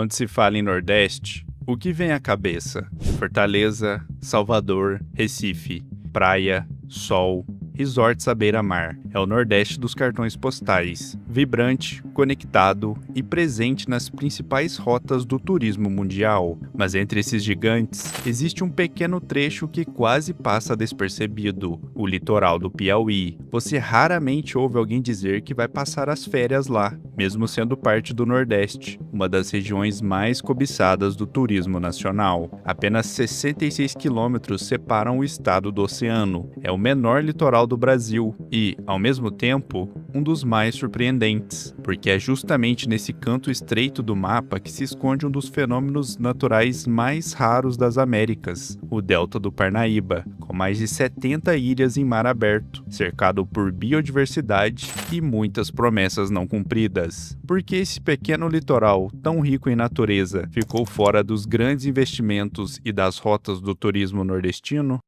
Quando se fala em Nordeste, o que vem à cabeça? Fortaleza, Salvador, Recife, praia, sol, resorts à beira-mar. É o Nordeste dos cartões postais, vibrante, conectado e presente nas principais rotas do turismo mundial. Mas entre esses gigantes, existe um pequeno trecho que quase passa despercebido, o litoral do Piauí. Você raramente ouve alguém dizer que vai passar as férias lá, mesmo sendo parte do Nordeste, uma das regiões mais cobiçadas do turismo nacional. Apenas 66 quilômetros separam o estado do oceano. É o menor litoral do Brasil e, ao mesmo tempo, um dos mais surpreendentes, porque é justamente nesse canto estreito do mapa que se esconde um dos fenômenos naturais mais raros das Américas, o Delta do Parnaíba, com mais de 70 ilhas em mar aberto, cercado por biodiversidade e muitas promessas não cumpridas. Por que esse pequeno litoral, tão rico em natureza, ficou fora dos grandes investimentos e das rotas do turismo nordestino?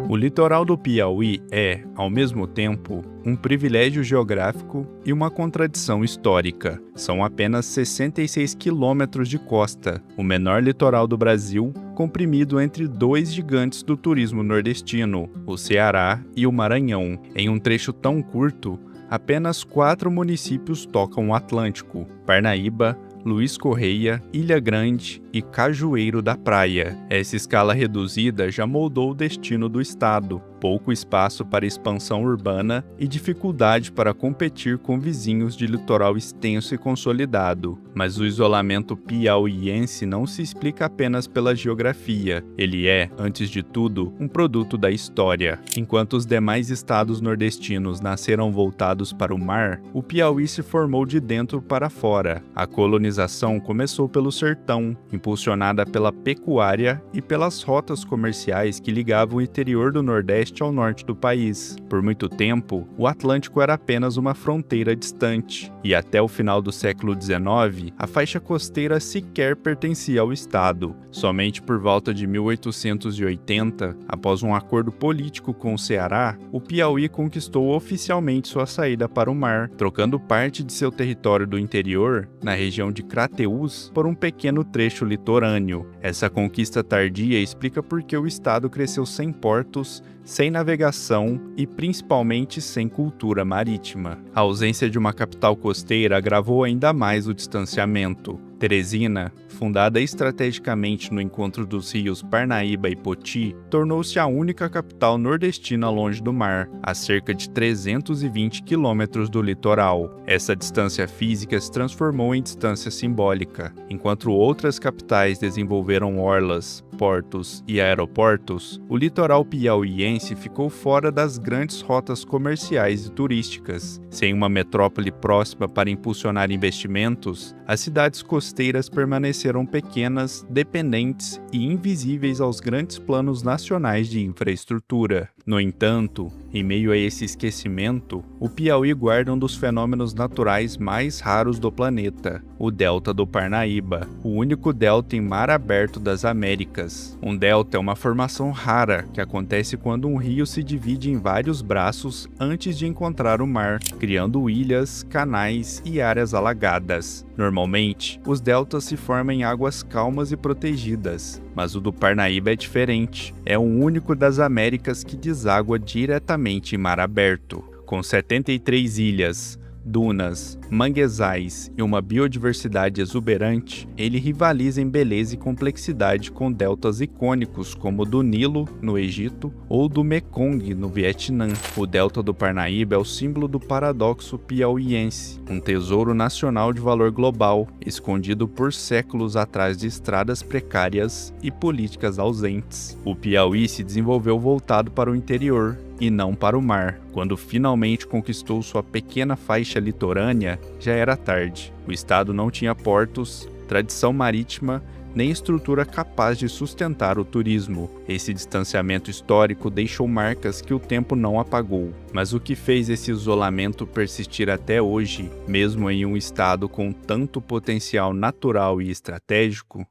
O litoral do Piauí é, ao mesmo tempo, um privilégio geográfico e uma contradição histórica. São apenas 66 quilômetros de costa, o menor litoral do Brasil, comprimido entre dois gigantes do turismo nordestino, o Ceará e o Maranhão. Em um trecho tão curto, apenas 4 municípios tocam o Atlântico: Parnaíba, Luiz Correia, Ilha Grande e Cajueiro da Praia. Essa escala reduzida já moldou o destino do estado. Pouco espaço para expansão urbana e dificuldade para competir com vizinhos de litoral extenso e consolidado. Mas o isolamento piauiense não se explica apenas pela geografia. Ele é, antes de tudo, um produto da história. Enquanto os demais estados nordestinos nasceram voltados para o mar, o Piauí se formou de dentro para fora. A colonização começou pelo sertão, impulsionada pela pecuária e pelas rotas comerciais que ligavam o interior do Nordeste ao norte do país. Por muito tempo, o Atlântico era apenas uma fronteira distante, e até o final do século XIX, a faixa costeira sequer pertencia ao estado. Somente por volta de 1880, após um acordo político com o Ceará, o Piauí conquistou oficialmente sua saída para o mar, trocando parte de seu território do interior, na região de Crateús, por um pequeno trecho litorâneo. Essa conquista tardia explica por que o estado cresceu sem portos, sem navegação e principalmente sem cultura marítima. A ausência de uma capital costeira agravou ainda mais o distanciamento. Teresina, fundada estrategicamente no encontro dos rios Parnaíba e Poti, tornou-se a única capital nordestina longe do mar, a cerca de 320 quilômetros do litoral. Essa distância física se transformou em distância simbólica. Enquanto outras capitais desenvolveram orlas, portos e aeroportos, o litoral piauiense ficou fora das grandes rotas comerciais e turísticas. Sem uma metrópole próxima para impulsionar investimentos, as cidades costeiras permaneceram pequenas, dependentes e invisíveis aos grandes planos nacionais de infraestrutura. No entanto, em meio a esse esquecimento, o Piauí guarda um dos fenômenos naturais mais raros do planeta, o Delta do Parnaíba, o único delta em mar aberto das Américas. Um delta é uma formação rara que acontece quando um rio se divide em vários braços antes de encontrar o mar, criando ilhas, canais e áreas alagadas. Normalmente, os deltas se formam em águas calmas e protegidas, mas o do Parnaíba é diferente. É o único das Américas que deságua diretamente em mar aberto. Com 73 ilhas, dunas, manguezais e uma biodiversidade exuberante, ele rivaliza em beleza e complexidade com deltas icônicos como o do Nilo, no Egito, ou do Mekong, no Vietnã. O delta do Parnaíba é o símbolo do paradoxo piauiense, um tesouro nacional de valor global, escondido por séculos atrás de estradas precárias e políticas ausentes. O Piauí se desenvolveu voltado para o interior, e não para o mar. Quando finalmente conquistou sua pequena faixa litorânea, já era tarde. O estado não tinha portos, tradição marítima, nem estrutura capaz de sustentar o turismo. Esse distanciamento histórico deixou marcas que o tempo não apagou. Mas o que fez esse isolamento persistir até hoje, mesmo em um estado com tanto potencial natural e estratégico?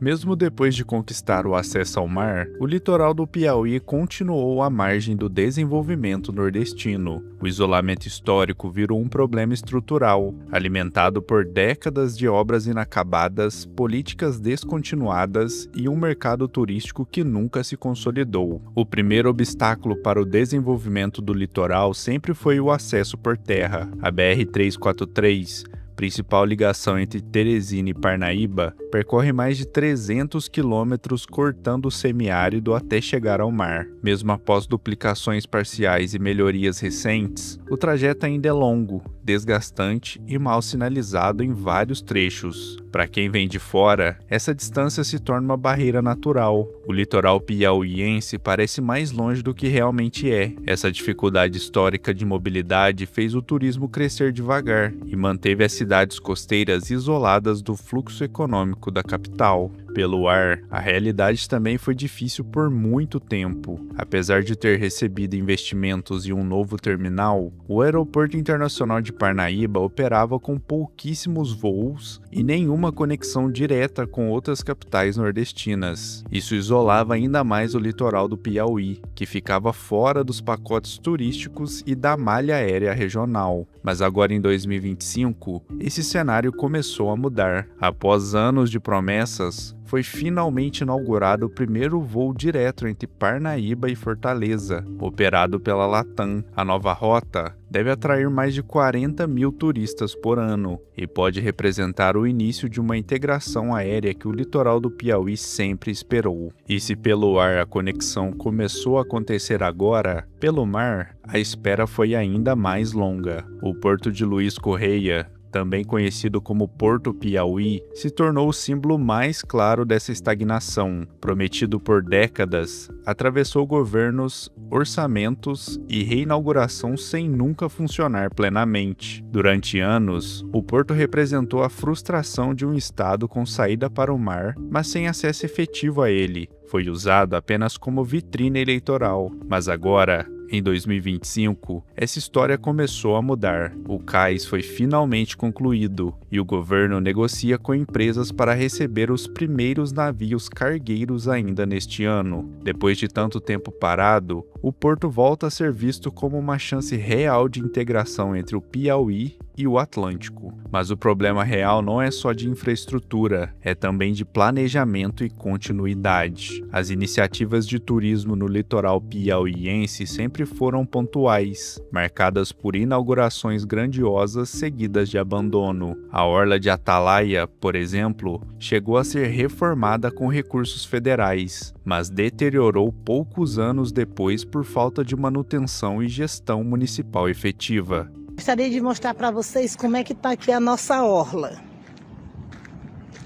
Mesmo depois de conquistar o acesso ao mar, o litoral do Piauí continuou à margem do desenvolvimento nordestino. O isolamento histórico virou um problema estrutural, alimentado por décadas de obras inacabadas, políticas descontinuadas e um mercado turístico que nunca se consolidou. O primeiro obstáculo para o desenvolvimento do litoral sempre foi o acesso por terra. A BR-343, principal ligação entre Teresina e Parnaíba, percorre mais de 300 quilômetros cortando o semiárido até chegar ao mar. Mesmo após duplicações parciais e melhorias recentes, o trajeto ainda é longo, desgastante e mal sinalizado em vários trechos. Para quem vem de fora, essa distância se torna uma barreira natural. O litoral piauiense parece mais longe do que realmente é. Essa dificuldade histórica de mobilidade fez o turismo crescer devagar e manteve as cidades costeiras isoladas do fluxo econômico da capital. Pelo ar, a realidade também foi difícil por muito tempo. Apesar de ter recebido investimentos e um novo terminal, o Aeroporto Internacional de Parnaíba operava com pouquíssimos voos e nenhuma conexão direta com outras capitais nordestinas. Isso isolava ainda mais o litoral do Piauí, que ficava fora dos pacotes turísticos e da malha aérea regional. Mas agora em 2025, esse cenário começou a mudar. Após anos de promessas, foi finalmente inaugurado o primeiro voo direto entre Parnaíba e Fortaleza, operado pela Latam. A nova rota deve atrair mais de 40 mil turistas por ano e pode representar o início de uma integração aérea que o litoral do Piauí sempre esperou. E se pelo ar a conexão começou a acontecer agora, pelo mar a espera foi ainda mais longa. O Porto de Luiz Correia, também conhecido como Porto Piauí, se tornou o símbolo mais claro dessa estagnação. Prometido por décadas, atravessou governos, orçamentos e reinauguração sem nunca funcionar plenamente. Durante anos, o porto representou a frustração de um estado com saída para o mar, mas sem acesso efetivo a ele. Foi usado apenas como vitrine eleitoral, mas agora, em 2025, essa história começou a mudar. O cais foi finalmente concluído e o governo negocia com empresas para receber os primeiros navios cargueiros ainda neste ano. Depois de tanto tempo parado, o porto volta a ser visto como uma chance real de integração entre o Piauí e o Atlântico. Mas o problema real não é só de infraestrutura, é também de planejamento e continuidade. As iniciativas de turismo no litoral piauiense sempre foram pontuais, marcadas por inaugurações grandiosas seguidas de abandono. A orla de Atalaia, por exemplo, chegou a ser reformada com recursos federais, mas deteriorou poucos anos depois por falta de manutenção e gestão municipal efetiva. Gostaria de mostrar para vocês como é que está aqui a nossa orla.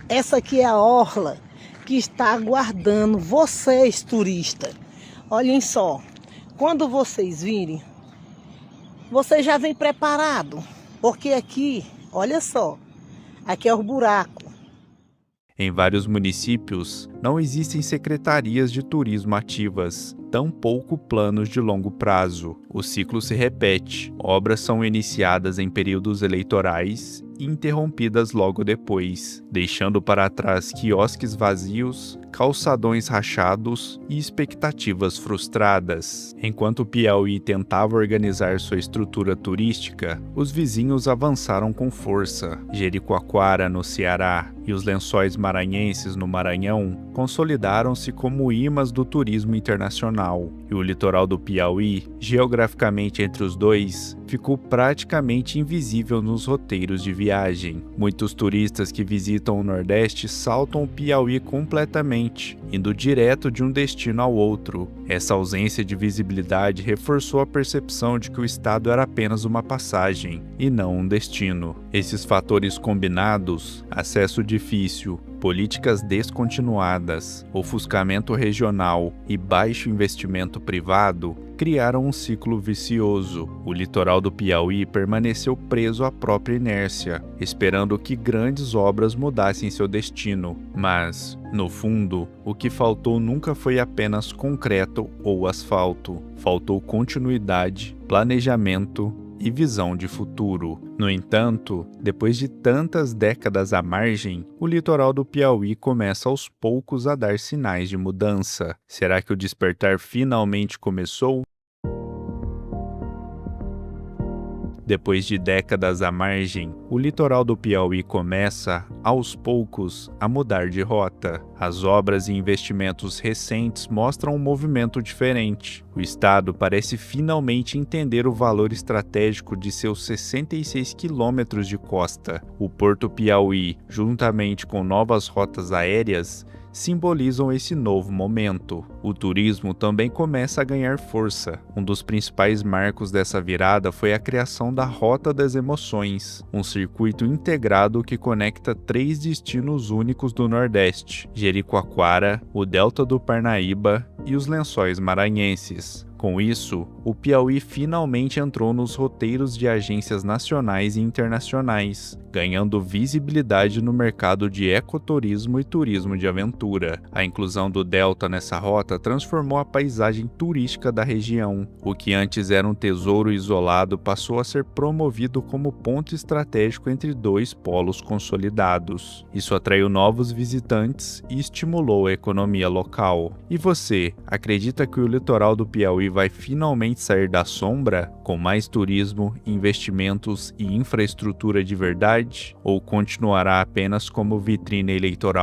Essa aqui é a orla que está aguardando vocês, turistas. Olhem só, quando vocês virem, vocês já vêm preparado, porque aqui, olha só, aqui é o buraco. Em vários municípios, não existem secretarias de turismo ativas, tampouco planos de longo prazo. O ciclo se repete, obras são iniciadas em períodos eleitorais e interrompidas logo depois, deixando para trás quiosques vazios, calçadões rachados e expectativas frustradas. Enquanto o Piauí tentava organizar sua estrutura turística, os vizinhos avançaram com força. Jericoacoara, no Ceará, e os Lençóis Maranhenses, no Maranhão, consolidaram-se como imãs do turismo internacional, e o litoral do Piauí, geograficamente entre os dois, ficou praticamente invisível nos roteiros de viagem. Muitos turistas que visitam o Nordeste saltam o Piauí completamente, indo direto de um destino ao outro. Essa ausência de visibilidade reforçou a percepção de que o estado era apenas uma passagem, e não um destino. Esses fatores combinados, acesso difícil, políticas descontinuadas, ofuscamento regional e baixo investimento privado, criaram um ciclo vicioso. O litoral do Piauí permaneceu preso à própria inércia, esperando que grandes obras mudassem seu destino. Mas, no fundo, o que faltou nunca foi apenas concreto ou asfalto. Faltou continuidade, planejamento e visão de futuro. No entanto, depois de tantas décadas à margem, o litoral do Piauí começa aos poucos a dar sinais de mudança. Será que o despertar finalmente começou? Depois de décadas à margem, o litoral do Piauí começa, aos poucos, a mudar de rota. As obras e investimentos recentes mostram um movimento diferente. O estado parece finalmente entender o valor estratégico de seus 66 quilômetros de costa. O Porto Piauí, juntamente com novas rotas aéreas, simbolizam esse novo momento. O turismo também começa a ganhar força. Um dos principais marcos dessa virada foi a criação da Rota das Emoções, um circuito integrado que conecta 3 destinos únicos do Nordeste: Jericoacoara, o Delta do Parnaíba e os Lençóis Maranhenses. Com isso, o Piauí finalmente entrou nos roteiros de agências nacionais e internacionais, ganhando visibilidade no mercado de ecoturismo e turismo de aventura. A inclusão do Delta nessa rota transformou a paisagem turística da região. O que antes era um tesouro isolado passou a ser promovido como ponto estratégico entre 2 polos consolidados. Isso atraiu novos visitantes e estimulou a economia local. E você, acredita que o litoral do Piauí vai finalmente sair da sombra, com mais turismo, investimentos e infraestrutura de verdade, ou continuará apenas como vitrine eleitoral?